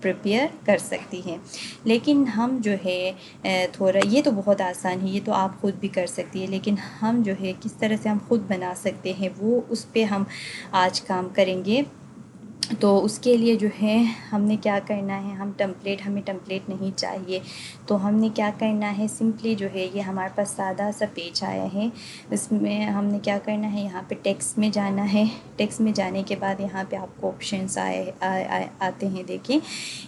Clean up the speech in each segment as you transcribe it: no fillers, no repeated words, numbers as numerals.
Prepare کر سکتی ہیں. لیکن ہم جو ہے تھوڑا، یہ تو بہت آسان ہے، یہ تو آپ خود بھی کر سکتی ہے، لیکن ہم جو ہے کس طرح سے ہم خود بنا سکتے ہیں وہ اس پہ ہم آج کام کریں گے. تو اس کے لیے جو ہے ہم نے کیا کرنا ہے، ہمیں ٹمپلیٹ نہیں چاہیے. تو ہم نے کیا کرنا ہے، سمپلی جو ہے یہ ہمارے پاس سادہ سا پیج آیا ہے، اس میں ہم نے کیا کرنا ہے، یہاں پہ ٹیکسٹ میں جانا ہے. ٹیکسٹ میں جانے کے بعد یہاں پہ آپ کو آپشنس آتے ہیں. دیکھیں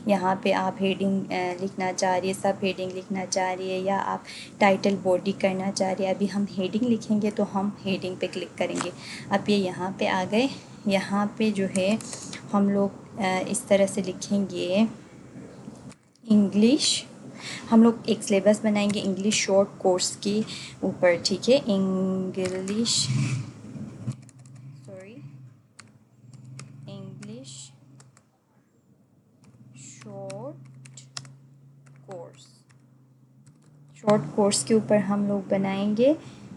یہاں پہ آپ ہیڈنگ لکھنا چاہ رہی ہے، سب ہیڈنگ لکھنا چاہ رہی ہے، یا آپ ٹائٹل باڈی کرنا چاہ رہی ہے. ابھی ہم ہیڈنگ لکھیں گے تو ہم ہیڈنگ پہ کلک کریں گے. اب یہ یہاں پہ آ گئے. یہاں پہ جو ہے ہم لوگ اس طرح سے لکھیں گے انگلش. ہم لوگ ایک سلیبس بنائیں گے انگلش شارٹ کورس کے اوپر، ٹھیک ہے. انگلش شارٹ کورس کے اوپر ہم لوگ بنائیں گے.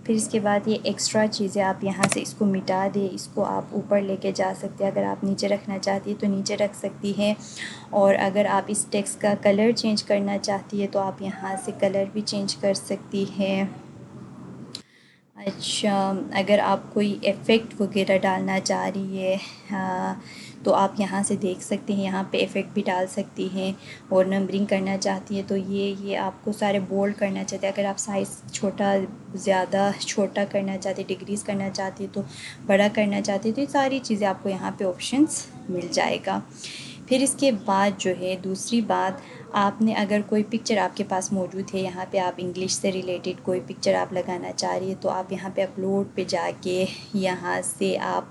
پھر اس کے بعد یہ ایکسٹرا چیزیں آپ یہاں سے اس کو مٹا دیں، اس کو آپ اوپر لے کے جا سکتے ہیں. اگر آپ نیچے رکھنا چاہتی ہے تو نیچے رکھ سکتی ہیں، اور اگر آپ اس ٹیکسٹ کا کلر چینج کرنا چاہتی ہے تو آپ یہاں سے کلر بھی چینج کر سکتی ہیں. اچھا، اگر آپ کوئی ایفیکٹ وغیرہ ڈالنا چاہ رہی ہے تو آپ یہاں سے دیکھ سکتے ہیں، یہاں پہ ایفیکٹ بھی ڈال سکتی ہیں. اور نمبرنگ کرنا چاہتی ہے تو یہ آپ کو سارے بولڈ کرنا چاہتے ہیں. اگر آپ سائز زیادہ چھوٹا کرنا چاہتے، ڈگریز کرنا چاہتی تو بڑا کرنا چاہتی، تو یہ ساری چیزیں آپ کو یہاں پہ آپشنس مل جائے گا. پھر اس کے بعد جو ہے دوسری بات، آپ نے اگر کوئی پکچر آپ کے پاس موجود ہے، یہاں پہ آپ انگلش سے ریلیٹڈ کوئی پکچر آپ لگانا چاہ رہی ہے تو آپ یہاں پہ اپلوڈ پہ جا کے یہاں سے آپ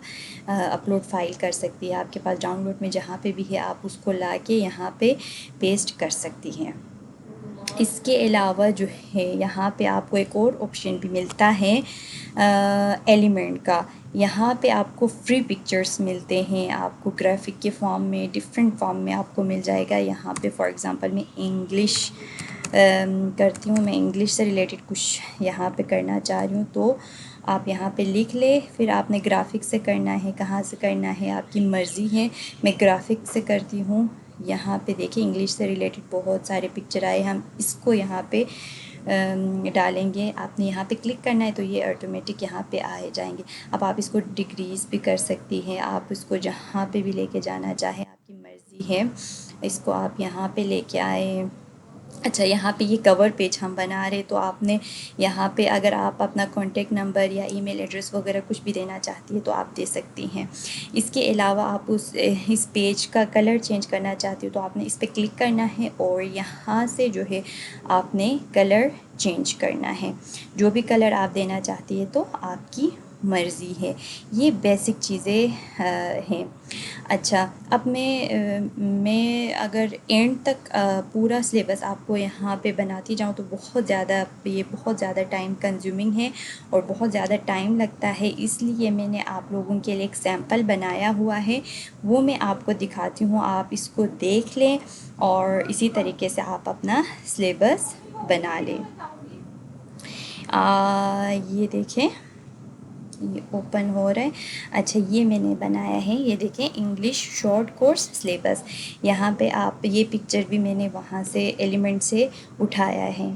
اپلوڈ فائل کر سکتی ہیں. آپ کے پاس ڈاؤن لوڈ میں جہاں پہ بھی ہے آپ اس کو لا کے یہاں پہ پیسٹ کر سکتی ہیں. اس کے علاوہ جو ہے یہاں پہ آپ کو ایک اور آپشن بھی ملتا ہے ایلیمنٹ کا. یہاں پہ آپ کو فری پکچرز ملتے ہیں، آپ کو گرافک کے فارم میں، ڈفرینٹ فارم میں آپ کو مل جائے گا. یہاں پہ فار ایگزامپل میں انگلش کرتی ہوں، میں انگلش سے ریلیٹڈ کچھ یہاں پہ کرنا چاہ رہی ہوں تو آپ یہاں پہ لکھ لیں. پھر آپ نے گرافک سے کرنا ہے، کہاں سے کرنا ہے آپ کی مرضی ہے. میں گرافک سے کرتی ہوں. یہاں پہ دیکھیں انگلش سے ریلیٹڈ بہت سارے پکچر آئے، ہم اس کو یہاں پہ ڈالیں گے. آپ نے یہاں پہ کلک کرنا ہے تو یہ آٹومیٹک یہاں پہ آئے جائیں گے. اب آپ اس کو ڈگریز بھی کر سکتی ہیں، آپ اس کو جہاں پہ بھی لے کے جانا چاہیں آپ کی مرضی ہے. اس کو آپ یہاں پہ لے کے آئے. اچھا، یہاں پہ یہ کور پیج ہم بنا رہے تو آپ نے یہاں پہ اگر آپ اپنا کانٹیکٹ نمبر یا ای میل ایڈریس وغیرہ کچھ بھی دینا چاہتی ہے تو آپ دے سکتی ہیں. اس کے علاوہ آپ اس پیج کا کلر چینج کرنا چاہتی ہو تو آپ نے اس پہ کلک کرنا ہے اور یہاں سے جو ہے آپ نے کلر چینج کرنا ہے. جو بھی کلر آپ دینا چاہتی ہے تو آپ کی مرضی ہے. یہ بیسک چیزیں ہیں. اچھا، اب میں اگر اینڈ تک پورا سلیبس آپ کو یہاں پہ بناتی جاؤں تو یہ بہت زیادہ ٹائم کنزیومنگ ہے اور بہت زیادہ ٹائم لگتا ہے. اس لیے میں نے آپ لوگوں کے لیے ایک سیمپل بنایا ہوا ہے، وہ میں آپ کو دکھاتی ہوں. آپ اس کو دیکھ لیں اور اسی طریقے سے آپ اپنا سلیبس بنا لیں. یہ دیکھیں، یہ اوپن ہو رہا ہے. اچھا، یہ میں نے بنایا ہے، یہ دیکھیں انگلش شارٹ کورس سلیبس. یہاں پہ آپ یہ پکچر بھی میں نے وہاں سے ایلیمنٹ سے اٹھایا ہے.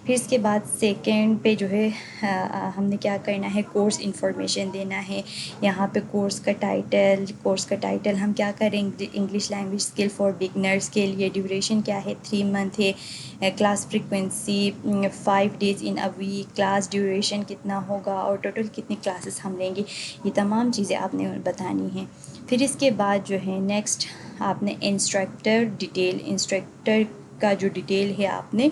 پھر اس کے بعد سیکنڈ پہ جو ہے ہم نے کیا کرنا ہے، کورس انفارمیشن دینا ہے. یہاں پہ کورس کا ٹائٹل ہم کیا کریں گے، English language skill for beginners کے لیے ڈیوریشن کیا ہے، 3 منتھ ہے. Class frequency 5 days in a week، class duration کتنا ہوگا اور ٹوٹل کتنی کلاسز ہم لیں گے. یہ تمام چیزیں آپ نے بتانی ہیں. پھر اس کے بعد جو ہے نیکسٹ آپ نے انسٹرکٹر کا جو ڈیٹیل ہے آپ نے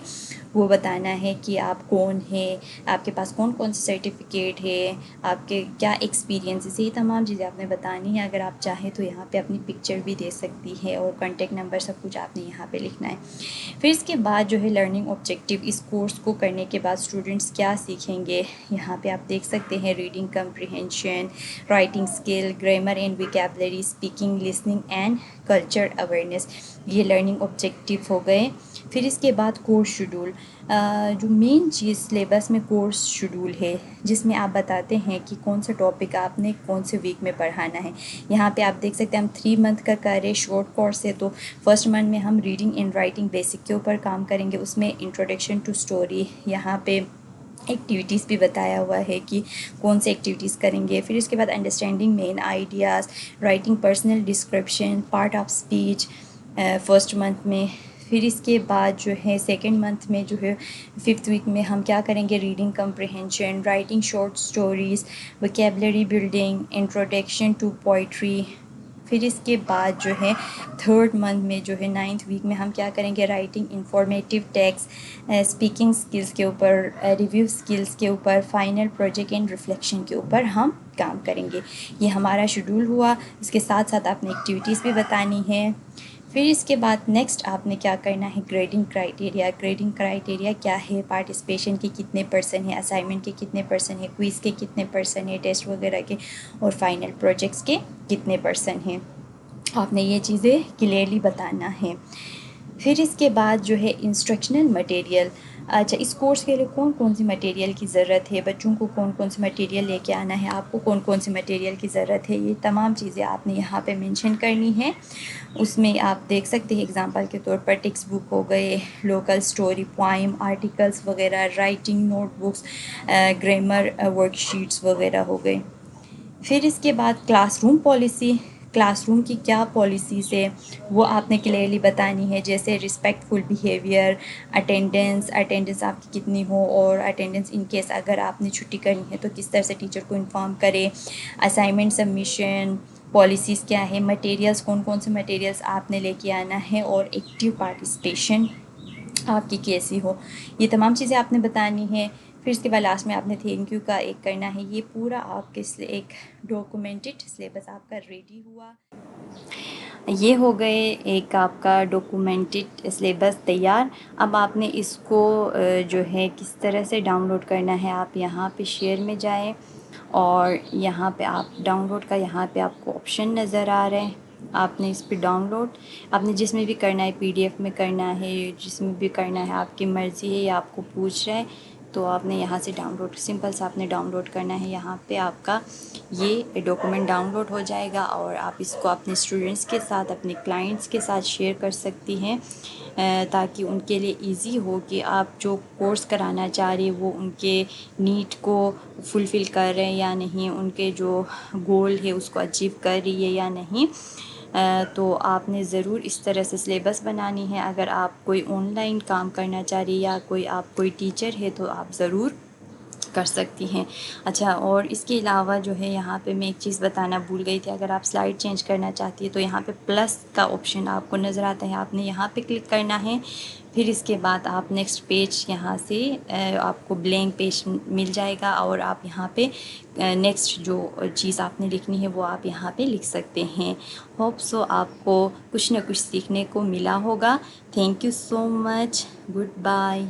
وہ بتانا ہے کہ آپ کون ہیں، آپ کے پاس کون کون سے سرٹیفکیٹ ہے، آپ کے کیا ایکسپیرینس ہے. یہ تمام چیزیں آپ نے بتانی ہیں. اگر آپ چاہیں تو یہاں پہ اپنی پکچر بھی دے سکتی ہے اور کانٹیکٹ نمبر سب کچھ آپ نے یہاں پہ لکھنا ہے. پھر اس کے بعد جو ہے لرننگ آبجیکٹیو، اس کورس کو کرنے کے بعد اسٹوڈنٹس کیا سیکھیں گے. یہاں پہ آپ دیکھ سکتے ہیں reading comprehension, writing skill, grammar and vocabulary, speaking, listening and culture awareness. یہ لرننگ آبجیکٹیو ہو گئے. پھر اس کے بعد کورس شیڈول، جو مین چیز سلیبس میں کورس شیڈول ہے جس میں آپ بتاتے ہیں کہ کون سا ٹاپک آپ نے کون سے ویک میں پڑھانا ہے. یہاں پہ آپ دیکھ سکتے ہیں ہم 3 منتھ کا کر رہے شارٹ کورس ہے. تو فرسٹ منتھ میں ہم ریڈنگ اینڈ رائٹنگ بیسک کے اوپر کام کریں گے. اس میں انٹروڈکشن ٹو اسٹوری، یہاں پہ ایکٹیویٹیز بھی بتایا ہوا ہے کہ کون سے ایکٹیویٹیز کریں گے. پھر اس کے بعد understanding main ideas, writing personal description, part of speech first month میں. پھر اس کے بعد جو ہے سیکنڈ منتھ میں جو ہے 5th ویک میں ہم کیا کریں گے، reading comprehension, writing short stories, vocabulary building, introduction to poetry. پھر اس کے بعد جو ہے تھرڈ منتھ میں جو ہے 9th ویک میں ہم کیا کریں گے، writing informative text, speaking skills کے اوپر، ریویو اسکلس کے اوپر، فائنل پروجیکٹ اینڈ ریفلیکشن کے اوپر ہم کام کریں گے. یہ ہمارا شیڈول ہوا. اس کے ساتھ ساتھ آپ نے ایکٹیویٹیز بھی بتانی ہے. پھر اس کے بعد نیکسٹ آپ نے کیا کرنا ہے، گریڈنگ کرائٹیریا. گریڈنگ کرائٹیریا کیا ہے، پارٹیسپیشن کے کتنے پرسنٹ ہیں، اسائنمنٹ کے کتنے پرسنٹ ہیں، کوئز کے کتنے پرسنٹ ہیں، ٹیسٹ وغیرہ کے، اور فائنل پروجیکٹس کے کتنے پرسنٹ ہیں. آپ نے یہ چیزیں کلیئرلی بتانا ہے. پھر اس کے بعد جو ہے انسٹرکشنل مٹیریل. اچھا، اس کورس کے لیے کون کون سی مٹیریل کی ضرورت ہے، بچوں کو کون کون سی مٹیریل لے کے آنا ہے، آپ کو کون کون سی مٹیریل کی ضرورت ہے، یہ تمام چیزیں آپ نے یہاں پہ مینشن کرنی ہے. اس میں آپ دیکھ سکتے ہیں اگزامپل کے طور پر ٹیکسٹ بک ہو گئے، لوکل اسٹوری، پوائم، آرٹیکلس وغیرہ، writing note books, grammar work sheets وغیرہ ہو گئے. پھر اس کے بعد class room policy. Class room کی کیا پالیسیز ہے وہ آپ نے کلیئرلی بتانی ہے، جیسے رسپیکٹ فل بیہیویئر، اٹینڈنس آپ کی کتنی ہو، اور اٹینڈنس ان کیس اگر آپ نے چھٹی کرنی ہے تو کس طرح سے ٹیچر کو انفارم کرے. اسائنمنٹ سبمیشن پالیسیز کیا ہے، مٹیریلس کون کون سے مٹیریلس آپ نے لے کے آنا ہے، اور ایکٹیو پارٹیسپیشن آپ کی کیسی ہو، یہ تمام چیزیں آپ نے بتانی ہیں. پھر اس کے بعد لاسٹ میں آپ نے تھینک یو کا ایک کرنا ہے. یہ پورا آپ کے ایک ڈاکومنٹڈ سلیبس آپ کا ریڈی ہوا. یہ ہو گئے ایک آپ کا ڈاکومنٹڈ سلیبس تیار. اب آپ نے اس کو جو ہے کس طرح سے ڈاؤن لوڈ کرنا ہے، آپ یہاں پہ شیئر میں جائیں اور یہاں پہ آپ ڈاؤن لوڈ کا یہاں پہ آپ کو آپشن نظر آ رہے ہیں. آپ نے اس پہ ڈاؤن لوڈ آپ نے جس میں بھی کرنا ہے، پی ڈی ایف میں کرنا ہے، جس میں بھی کرنا ہے آپ کی مرضی ہے، یا آپ کو پوچھ رہے ہیں تو آپ نے یہاں سے ڈاؤن لوڈ سمپل سے آپ نے ڈاؤن لوڈ کرنا ہے. یہاں پہ آپ کا یہ ڈاکومنٹ ڈاؤن لوڈ ہو جائے گا اور آپ اس کو اپنے اسٹوڈنٹس کے ساتھ، اپنے کلائنٹس کے ساتھ شیئر کر سکتی ہیں، تاکہ ان کے لیے ایزی ہو کہ آپ جو کورس کرانا چاہ رہے وہ ان کے نیڈ کو فلفل کر رہے ہیں یا نہیں، ان کے جو گول ہے اس کو اچیو کر رہی ہے یا نہیں. تو آپ نے ضرور اس طرح سے سلیبس بنانی ہے. اگر آپ کوئی آن لائن کام کرنا چاہ رہی یا کوئی ٹیچر ہے تو آپ ضرور کر سکتی ہیں. اچھا، اور اس کے علاوہ جو ہے یہاں پہ میں ایک چیز بتانا بھول گئی تھی. اگر آپ سلائڈ چینج کرنا چاہتی ہے تو یہاں پہ پلس کا آپشن آپ کو نظر آتا ہے، آپ نے یہاں پہ کلک کرنا ہے. پھر اس کے بعد آپ نیکسٹ پیج یہاں سے آپ کو بلینک پیج مل جائے گا، اور آپ یہاں پہ نیکسٹ جو چیز آپ نے لکھنی ہے وہ آپ یہاں پہ لکھ سکتے ہیں. ہوپ سو آپ کو کچھ نہ کچھ سیکھنے کو ملا ہوگا. Thank you so much. Good bye.